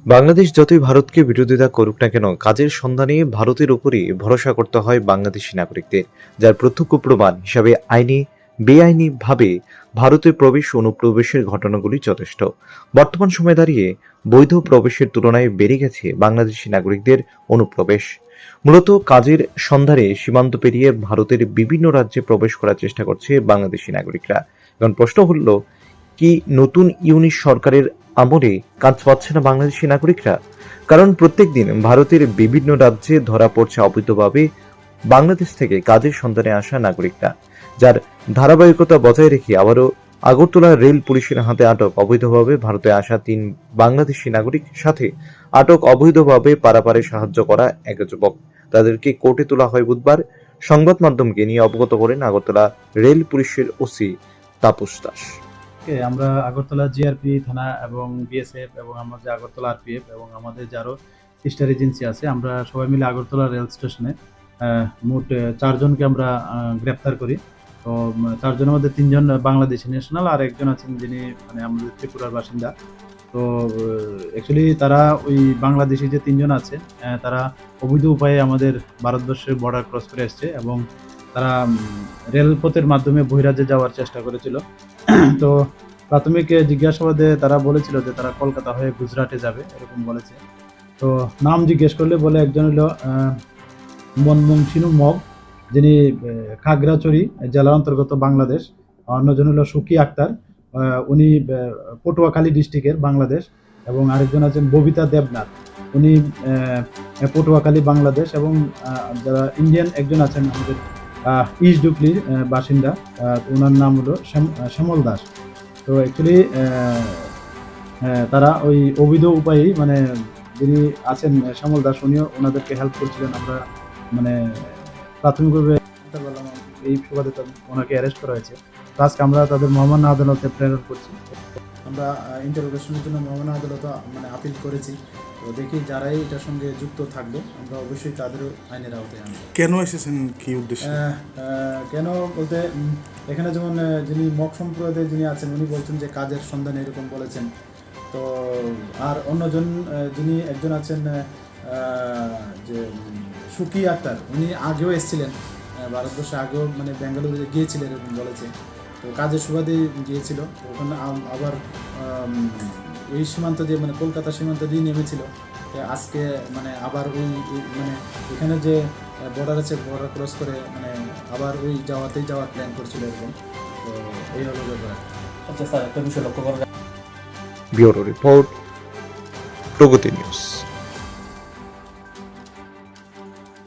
বাংলাদেশ যতই ভারতকে বিরোধিতা করুক না কেন, কাজের সন্ধানে ভারতের উপরই ভরসা করতে হয় বাংলাদেশি নাগরিকদের, যার প্রত্যক্ষ প্রমাণ হিসাবে বেআইনিভাবে ভারতে প্রবেশ ও অনুপ্রবেশের ঘটনাগুলি যথেষ্ট। বর্তমান সময়ে দাঁড়িয়ে বৈধ প্রবেশের তুলনায় বেড়ে গেছে বাংলাদেশি নাগরিকদের অনুপ্রবেশ। মূলত কাজের সন্ধানে সীমান্ত পেরিয়ে ভারতের বিভিন্ন রাজ্যে প্রবেশ করার চেষ্টা করছে বাংলাদেশি নাগরিকরা। এখন প্রশ্ন হল, কি নতুন ইউনিট সরকারের আমলে কাজ পাচ্ছে না বাংলাদেশি নাগরিকরা? কারণ প্রত্যেকদিন ভারতের বিভিন্ন রাজ্যে ধরা পড়ছে অবৈধভাবে বাংলাদেশ থেকে কাজের সন্ধানে আসা নাগরিকরা, যার ধারাবাহিকতা বজায় রেখে আবারও আগরতলা রেল পুলিশের হাতে আটক অবৈধভাবে ভারতে আসা ৩ বাংলাদেশি নাগরিক, সাথে আটক অবৈধভাবে পারাপারে সাহায্য করা এক যুবক। তাদেরকে কোর্টে তোলা হয় বুধবার। সংবাদ মাধ্যমকে নিয়ে অবগত করেন আগরতলা রেল পুলিশের ওসি তাপস দাস। আমরা আগরতলা জিআরপি থানা এবং বিএসএফ এবং আমাদের আগরতলা আরপিএফ এবং আমাদের যে আরও সিস্টার এজেন্সি আছে, আমরা সবাই মিলে আগরতলা রেল স্টেশনে মোট 4 জনকে আমরা গ্রেপ্তার করি। তো 4 জনের মধ্যে 3 জন বাংলাদেশি ন্যাশনাল আর একজন আছেন যিনি আমাদের ত্রিপুরার বাসিন্দা। তো অ্যাকচুয়ালি তারা ওই বাংলাদেশি যে 3 জন আছে, তারা অবৈধ উপায়ে আমাদের ভারতবর্ষের বর্ডার ক্রস করে এসছে এবং তারা রেলপথের মাধ্যমে বহিরাজ্যে যাওয়ার চেষ্টা করেছিল। তো প্রাথমিক জিজ্ঞাসাবাদে তারা বলেছিল যে তারা কলকাতা হয়ে গুজরাটে যাবে, এরকম বলেছে। তো নাম জিজ্ঞেস করলে বলে একজন হলো মনমোহনসিনু মগ, যিনি খাগড়াছড়ি জেলার অন্তর্গত বাংলাদেশ। অন্যজন হলো সুকি আক্তার, উনি পটুয়াখালী ডিস্ট্রিক্টের বাংলাদেশ। এবং আরেকজন আছেন ববিতা দেবনাথ, উনি পটুয়াখালী বাংলাদেশ। এবং যারা ইন্ডিয়ান একজন আছেন আমাদের ইস্ট ডুবলির বাসিন্দা, ওনার নাম হলো শ্যামল দাস। তো অ্যাকচুয়ালি তারা ওই অবৈধ উপায়েই যিনি আছেন শ্যামল দাস, উনিও ওনাদেরকে হেল্প করছিলেন। আমরা প্রাথমিকভাবে এই সুবাদে ওনাকে অ্যারেস্ট করা হয়েছে। তো আজকে আমরা তাদের মহামান্য আদালতে প্রেরণ করছি। আমরা ইন্টারোগেশনের জন্য মহামান্য আদালতে আপিল করেছি। তো দেখি যারাই এটার সঙ্গে যুক্ত থাকবে আমরা অবশ্যই তাদেরও আইনের আওতায় আনবো। কেন এসেছেন, কি উদ্দেশ্যে? কেন বলতে, এখানে যেমন যিনি মগ সম্প্রদায়ে যিনি আছেন উনি বলছেন যে কাজের সন্ধানে এরকম বলেছেন। তো আর অন্যজন যিনি একজন আছেন যে সুকি আক্তার, উনি আগেও এসেছিলেন ভারতবর্ষে, আগেও বেঙ্গালুরুতে গিয়েছিলেন এরকম বলেছে। তো কাজের সুবাদে গিয়েছিল, তো ওখানে আবার ওই সীমান্ত দিয়ে কলকাতা সীমান্ত দিয়ে নেমেছিল। আজকে আবার ওই এখানে যে বর্ডার আছে, বর্ডার ক্রস করে আবার ওই যাওয়ার প্ল্যান করছিল এরকম। তো এই হলো ব্যাপার। আচ্ছা স্যার, একটা বিষয় লক্ষ্য করা ব্যুরো রিপোর্ট, প্রগতি নিউজ।